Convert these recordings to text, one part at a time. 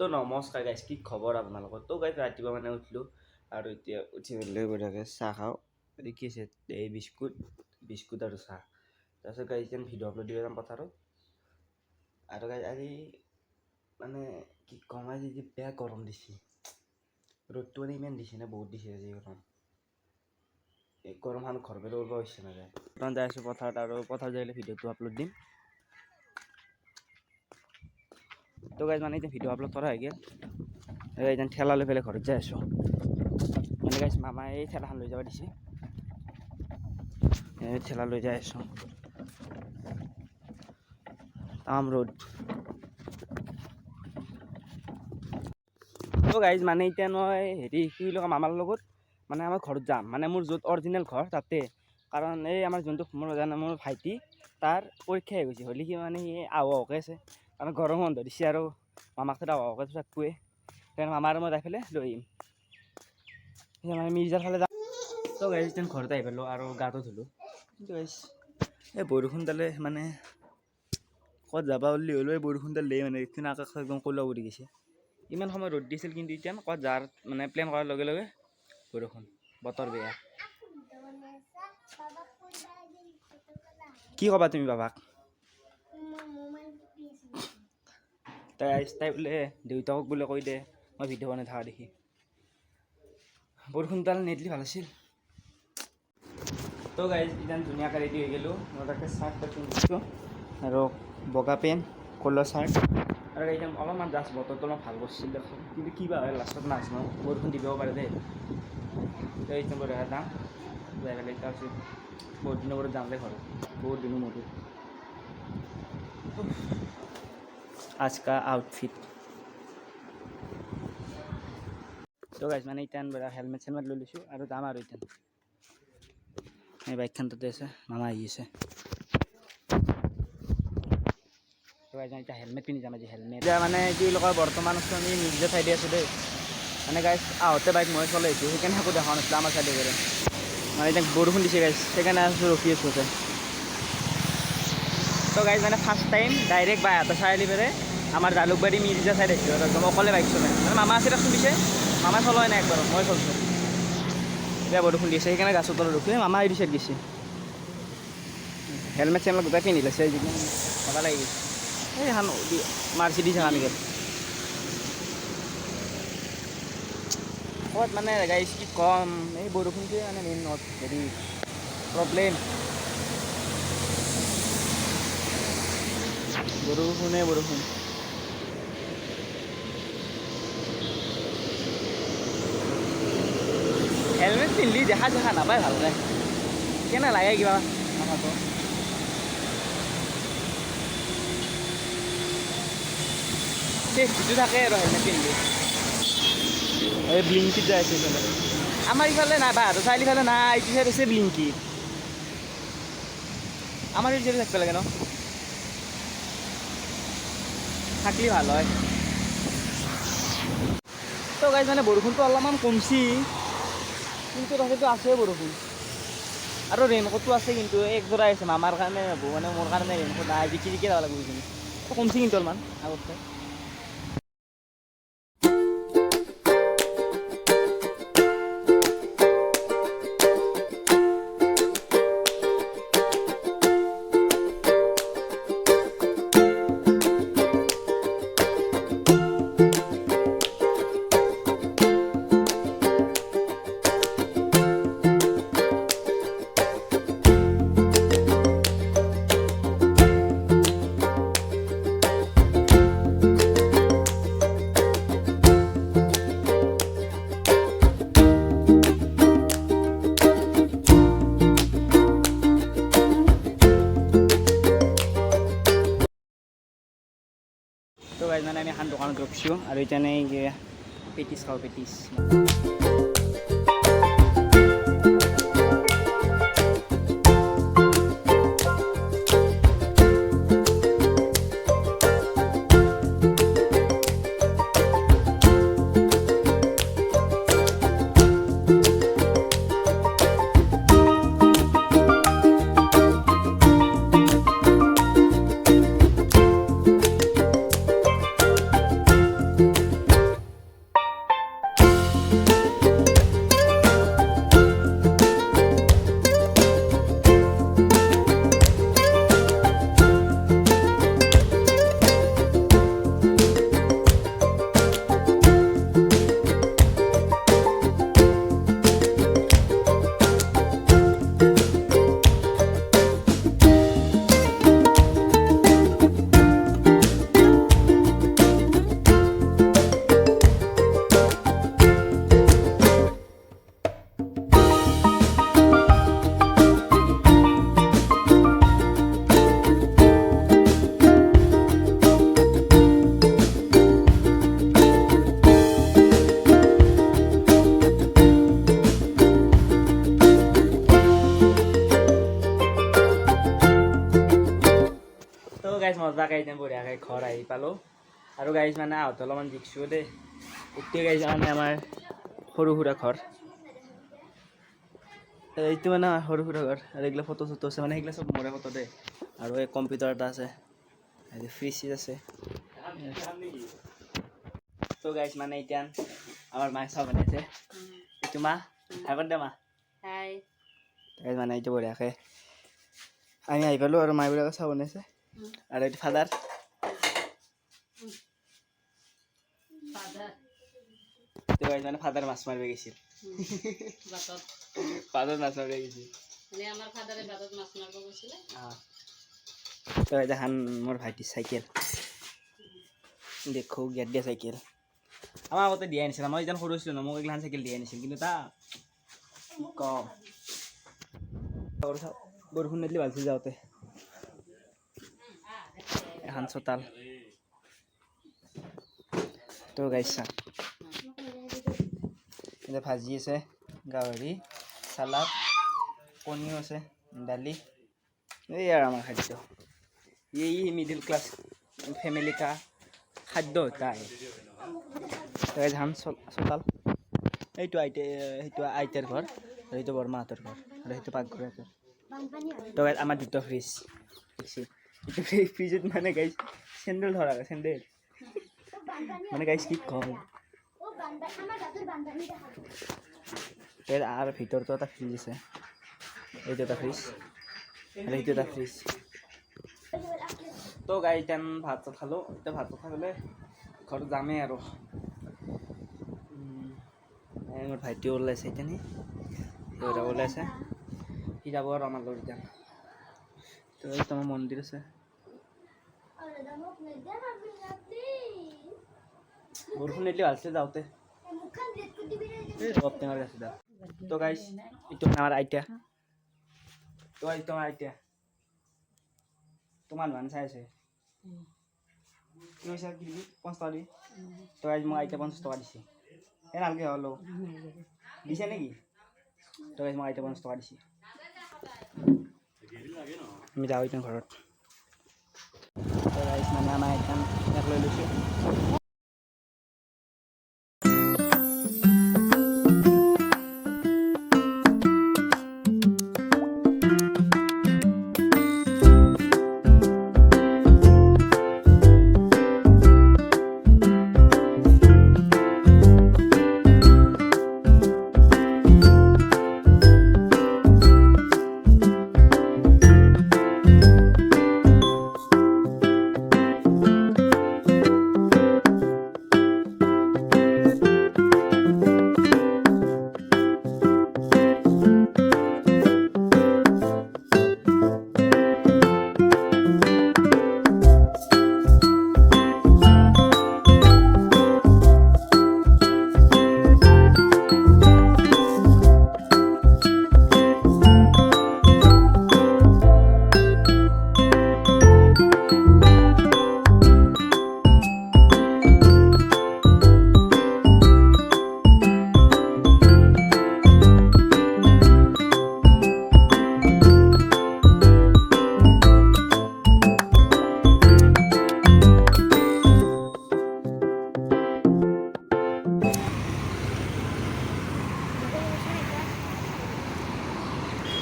তো নমস্কাৰ গাইছ, কি খবৰ আপোনালোকৰ? তো গাইছ ৰাতিপুৱা মানে উঠিলোঁ আৰু এতিয়া উঠি পেলাই বঢ়িয়াকৈ চাহ খাওঁ। এতিয়া কি আছে এই বিস্কুট আৰু চাহ। তাৰপিছত গাইছ এতিয়া ভিডিঅ' আপলোড দিব যাম পথাৰত। আৰু গাইছ আজি মানে কি ক'ম, আজি বেয়া গৰম দিছে। ৰ'দটো মানে ইমান দিছে নে, বহুত দিছে আজি গৰম। এই গৰমখন ঘৰৰ পৰা ওলাব ইচ্ছা নাযায়। বৰ্তমান যাই আছোঁ পথাৰত আৰু পথাৰত যাই ভিডিঅ'টো আপলোড দিম। তো গাইজ মানে এতিয়া ভিডিঅ' আপলোড কৰা হৈ গ'ল। এতিয়া ঠেলা লৈ পেলাই ঘৰত যাই আছোঁ। মানে গাইজ মামাই এই ঠেলাখন লৈ যাব দিছে, ঠেলা লৈ যাই আছোঁ। তামাম ৰ'দ। তো গাইজ মানে এতিয়া মই কি বুলি কওঁ, মামাৰ লগত মানে আমাৰ ঘৰত যাম। মানে মোৰ য'ত অৰিজিনেল ঘৰ তাতে, কাৰণ এই আমাৰ যোনটো মোৰ ভাইটি তাৰ পৰীক্ষা হৈ গৈছে, হ'লে সি মানে সি আহোকৈ আছে। কাৰণ গৰম বন্ধ দিছে আৰু মামাক তো আহোকৈ থাকোৱে, সেইকাৰণে মামা আৰু মই যাই পেলাই লৈ আহিম। সেই মানে মিৰ্জাৰ ফালে যাম। তো গাইজ এতিয়া ঘৰত আহি পালোঁ আৰু গাটো ধুলোঁ। কিন্তু গাইজ এই বৰষুণডালে মানে ক'ত যাবা বুলি হ'লেও এই বৰষুণডাল দিয়ে মানে আকাশ একদম ক'লা কৰি গৈছে। ইমান সময় ৰ'দ দিছিল, কিন্তু এতিয়া ক'ত যাৰ মানে প্লেন কৰাৰ লগে লগে বৰষুণ, বতৰ বেয়া। কি ক'বা তুমি বাবাক? তাই বোলে দেউতাকক বোলে কৈ দে মই ভিডিঅ' বনাই থকা দেখি। বৰষুণডাল নিদিলে ভাল আছিল। তো গাইজ ইমান ধুনীয়াকৈ ৰেডি হৈ গ'লোঁ। মই তাকে চাৰ্ট পিন্ধিছোঁ আৰু বগা পেণ্ট, কলাৰ চাৰ্ট। আৰু একদম অলপমান জাষ্ট বতৰটো অলপ ভাল কৰিছিল দেখোন, কিন্তু কিবা হয় লাষ্টত নাজানো, বৰষুণ দিবও পাৰে দেই। তো একদম বঢ়িয়া যাম, যাই পেলাই তাৰপিছত বহুত দিনৰ পৰা যাম দে ঘৰত, বহুত দিনৰ মূৰত। आज का आउटफिट। তো গাইজ মানে এতিয়া হেলমেট চেলমেট লৈ লৈছোঁ আৰু যাম আৰু এতিয়া। এই বাইকখন তাতে আছে, মামা আহি আছে। তো গাইজ এতিয়া হেলমেট পিন্ধি যাম আজি। হেলমেট এতিয়া মানে কি বুলি কয়, বৰ্তমান আছোঁ আমি মিৰ্জা চাইডে আছোঁ দেই। মানে গাইজ আহোঁতে বাইক মই চলাইছোঁ, সেইকাৰণে একো দেখা নাছিলোঁ আমাৰ চাইডে কৰি। মানে এতিয়া বৰষুণ দিছে গাইজ, সেইকাৰণে আছোঁ ৰখি আছোঁ তাতে। তো গাইজ মানে first time direct Baihata Chariali পেৰে আমাৰ জালুকবাৰী মিৰ্জা চাইড আহিছোঁ আৰু একদম অকলে বাইক চলাই। মানে মামা আছে দেখোন পিছে, মামাই চলোৱাই নাই একবাৰো, মই চলাইছোঁ। এতিয়া বৰষুণ দিছে সেইকাৰণে গাছৰ তলত ৰখি মামা এই চাইড গৈছে। হেলমেট চেলমেট গোটেই পিন্ধি লৈছে, মজা লাগি গৈছে। এইখন মাৰ্চিডিজ এখন আনি গ'ল। ক'ত মানে গাইজ কি ক'ম, এই বৰষুণটোৱে মানে মেইন হেৰি প্ৰব্লেম। বৰষুণ। হেলমেট পিন্ধি দেখা নাপায় ভালকৈ, কেনে লাগে কিবা মাথাটো। চেফটিটো থাকে আৰু হেলমেট পিন্ধি। এই ব্লিংকিত যাই আছে ইফালে, আমাৰ ইফালে নাই, বাহাদুৰ চাৰিআলি ফালে নাই, ইটো চাইড আছে ব্লিংকিত। আমাৰ এই চাইডে থাকিব লাগে ন, থাকলি ভাল হয়। তো গাইজ মানে বৰষুণটো অলপমান কমছি, কিন্তু তথাপিতো আছে বৰষুণ। আৰু ৰেইনকোটটো আছে, কিন্তু একযোৰা আছে মামাৰ কাৰণে, মানে মোৰ কাৰণে ৰেইনকোট নাই, জিকি যাব লাগিব এইখিনি। কমছি কিন্তু অলপমান আগতকৈ। তো গাইজ মানে আমি এখন দোকানত ৰখিছোঁ আৰু এতিয়া পেটিছ খাওঁ, পেটিছ। গাইজ বঢ়িয়াকৈ ঘৰ আহি পালোঁ আৰু গাইজ মানে আহোঁতে অলপমান জিকছোঁ দেই এতিয়া গাইজ মানে আমাৰ সৰু সুৰা ঘৰ এইটো মানে সৰু সুৰা ঘৰ আৰু এইগিলা ফটো চটো আছে মানে সেইগিলা চব মোৰে ফটো দেই আৰু এই কম্পিউটাৰ এটা আছে ফ্ৰিজ আছে তো গাইজ মানে এতিয়া আমাৰ মায়ে চাহ বনাইছে এইটো মা আগত দে মা গাইজ মানে এইটো বঢ়িয়াকৈ আমি আহি পালোঁ আৰু মায়েবিলাকে চাহ বনাইছে আৰু এইটো ফাদাৰ তো গাইজ মানে ফাদাৰ মাছ মাৰিব গৈছিল বাটত মাছ মাৰিব গৈছিল তো এখন মোৰ ভাইটিৰ চাইকেল দেখো গেট দিয়া চাইকেল আমাৰ আগতে দিয়াই নাছিল মই যেন সৰু আছিলোঁ ন মোক এইগিলাখান চাইকেল দিয়াই নাছিল কিন্তু তা কম বৰষুণ নিদিলে ভাল আছিল যাওঁতে এখন চোতাল তো গাইছা এতিয়া ভাজি আছে গাহৰি চালাড কণীও আছে দালি এই আৰু আমাৰ খাদ্য এই মিডিল ক্লাছ ফেমিলি কা খাদ্য এটা ধান চোতাল এইটো সেইটো আইতাৰ ঘৰ আৰু সেইটো বৰমাহঁতৰ ঘৰ আৰু সেইটো পাকঘৰ এটা তো আমাৰ দুটা ফ্ৰিজ দেখছি এইটো ফ্ৰিজত মানে গাইছ চেণ্ডেল ধৰা চেণ্ডেল মানে গাইছ কি কম আৰু ভিতৰতো এটা ফ্ৰিজ আছে এইটো এটা ফ্ৰিজ আৰু এইটো এটা ফ্ৰিজ তো গাই এতিয়া ভাত চাত খালোঁ এতিয়া ভাত চাত খাই পেলাই ঘৰত যামেই আৰু মোৰ ভাইটিও ওলাইছে এতিয়া সিহঁতে ওলাইছে সি যাব আৰু আমাৰ লগত এতিয়া তো এইটো আমাৰ মন্দিৰ আছে বৰষুণ নিদিলে ভাল আছিল যাওঁতে তো গাইছ এইটো আমাৰ আইতা তো এইটো আমাৰ আইতা তোমাৰ মানুহ চাই আছে কি কৈছা কি দিবি ৫ টকা দি তো গাইছ মোক আইতা ৫০ টকা দিছে এই নালগে হ'লেও দিছে নেকি তো গাইছ মোক আইতা ৫০ টকা দিছে আমি যাওঁ এতিয়া ঘৰত তো গাইছ মানে আমাৰ আইতা ইয়াক লৈ লৈছোঁ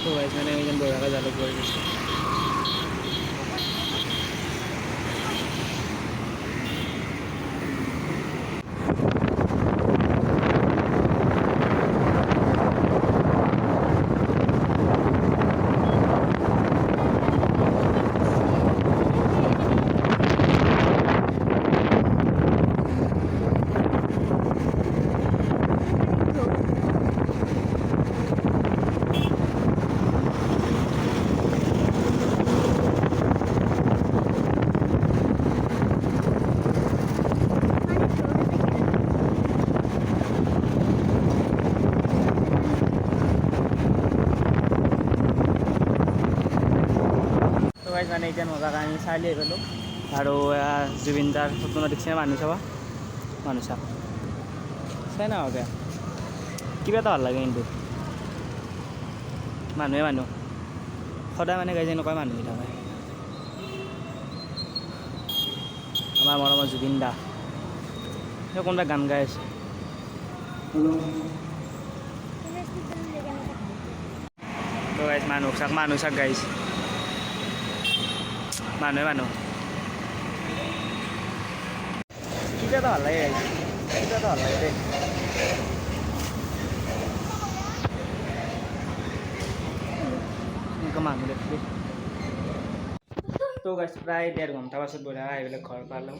তো গাইছ মানে আমি যেন বঢ়িয়াকৈ জালুক কৰি দিছোঁ মানে এতিয়া মজাকৈ আমি চাৰিআলি আহি পালোঁ আৰু জুবিন দাৰ ফটো দেখিছে মানুহ চাবা মানুহ চাওক চাই না বেয়া কিবা এটা ভাল লাগে কিন্তু মানুহে মানুহ সদায় মানে গাইজ এনেকুৱা মানুহ থাকে আমাৰ জুবিন দা কোনোবা গান গাই আছে তো গাইছ মানুহ চাক গাইছ মানুহ কিবাটো ভাল লাগে গাইছ কিবাটো ভাল লাগে দেই এনেকুৱা মানুহ দেখি তো গাইছ প্ৰায় 1.5 ঘণ্টা পাছত বঢ়িয়া আহি পেলাই ঘৰ পালোঁ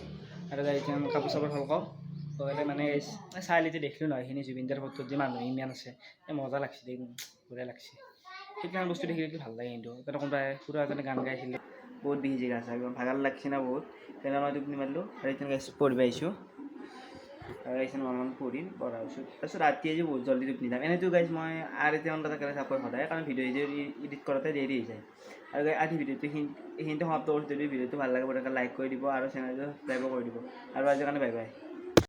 আৰু গাইছ কাপোৰ চাপোৰ সলকাওঁ গ'লে মানে চাৰিআলিতে দেখিলোঁ নহয় সেইখিনি জুবিনদাৰ ফটোত যে মানুহ ইমান আছে মজা লাগছে দেই বঢ়িয়া লাগছে সেইবিলাক বস্তু দেখিলে ভাল লাগে কিন্তু তাতে কোনোবাই পুৰা এজনে গান গাইছিলে বহুত বিহি জেগা আছে একদম ভাগৰ লাগছে না বহুত সেইকাৰণে মই টোপনি মাৰিলোঁ আৰু এতিয়া গাইছ পঢ়িব আহিছোঁ আৰু গাইছ অলপমান পঢ়িম পঢ়াৰ পিছত তাৰপিছত ৰাতি আজি বহুত জল্দি টোপনি যাম এনেইতো গাইছ মই আৰু এতিয়া তাকে চাপৰ সদায় কাৰণ ভিডিঅ' এডিট কৰোঁতে দেৰি হৈ যায় আৰু আজি ভিডিঅ'টো এইখিনিতে সমাপ্ত কৰিছোঁ যদি ভিডিঅ'টো ভাল লাগে লাইক কৰি দিব আৰু চেনেলটো ছাবস্ক্ৰাইবো কৰি দিব আৰু আজিৰ কাৰণে বাই বাই